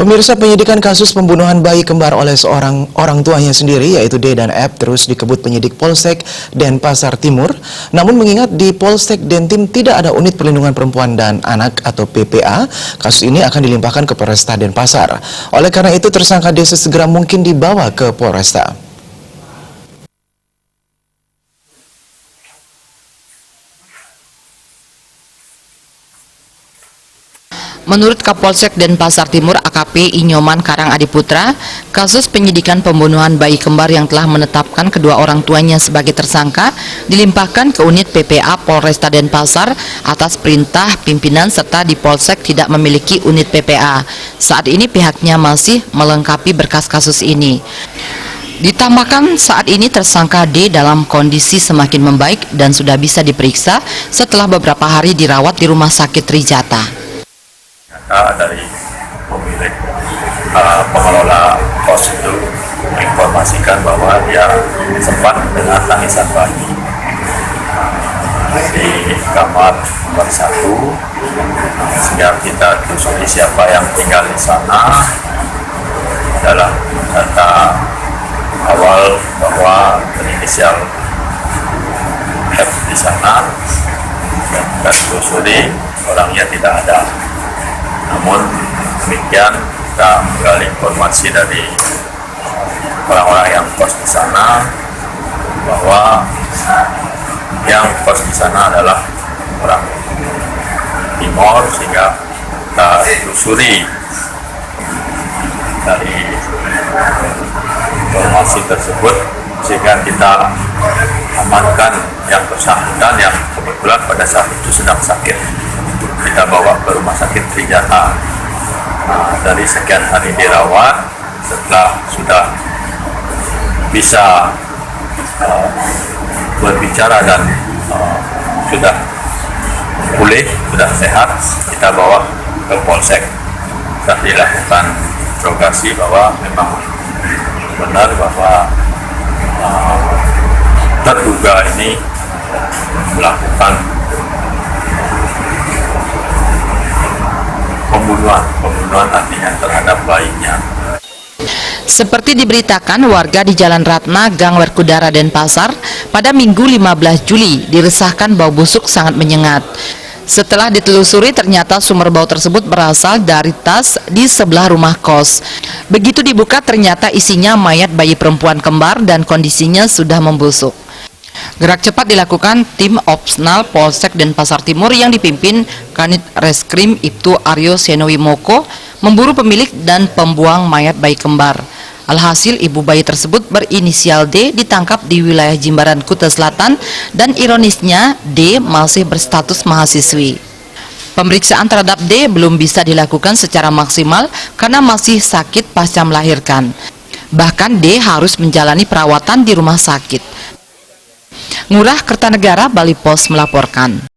Pemirsa, penyidikan kasus pembunuhan bayi kembar oleh seorang orang tuanya sendiri yaitu D dan F terus dikebut penyidik Polsek Denpasar Timur. Namun mengingat di Polsek Dentim tidak ada unit perlindungan perempuan dan anak atau PPA, kasus ini akan dilimpahkan ke Polresta Denpasar. Oleh karena itu tersangka D sesegera mungkin dibawa ke Polresta. Menurut Kapolsek Denpasar Timur AKP Inyoman Karang Adiputra, kasus penyidikan pembunuhan bayi kembar yang telah menetapkan kedua orang tuanya sebagai tersangka dilimpahkan ke unit PPA Polresta Denpasar atas perintah pimpinan serta di Polsek tidak memiliki unit PPA. Saat ini pihaknya masih melengkapi berkas kasus ini. Ditambahkan saat ini tersangka D dalam kondisi semakin membaik dan sudah bisa diperiksa setelah beberapa hari dirawat di Rumah Sakit Trijata. Dari pemilik pengelola kos itu menginformasikan bahwa dia sempat mendengar tangisan bayi di kamar nomor 1, sehingga kita telusuri siapa yang tinggal di sana. Dalam data awal bahwa berinisial F di sana, dan kita telusuri orangnya tidak ada. Namun demikian kita menggali informasi dari orang-orang yang kos di sana bahwa yang kos di sana adalah orang Timor, sehingga kita telusuri dari informasi tersebut sehingga kita amankan yang bersangkutan yang kebetulan pada saat itu sedang sakit. Kita bawa ke Rumah Sakit Trijata. Dari sekian hari dirawat, setelah sudah bisa berbicara dan sudah pulih, sudah sehat, kita bawa ke Polsek. Sudah dilakukan interogasi bahwa memang benar bahwa terduga ini melakukan pembunuhan artinya terhadap bayinya. Seperti diberitakan, warga di Jalan Ratna, Gang Werkudara, Denpasar pada Minggu 15 Juli diresahkan bau busuk sangat menyengat. Setelah ditelusuri ternyata sumber bau tersebut berasal dari tas di sebelah rumah kos. Begitu dibuka ternyata isinya mayat bayi perempuan kembar dan kondisinya sudah membusuk. Gerak cepat dilakukan tim opsnal Polsek Denpasar Timur yang dipimpin Kanit Reskrim Ibtu Aryo Senowimoko memburu pemilik dan pembuang mayat bayi kembar. Alhasil ibu bayi tersebut berinisial D ditangkap di wilayah Jimbaran, Kuta Selatan, dan ironisnya D masih berstatus mahasiswi. Pemeriksaan terhadap D belum bisa dilakukan secara maksimal karena masih sakit pasca melahirkan. Bahkan D harus menjalani perawatan di rumah sakit. Ngurah Kertanegara, Bali Pos melaporkan.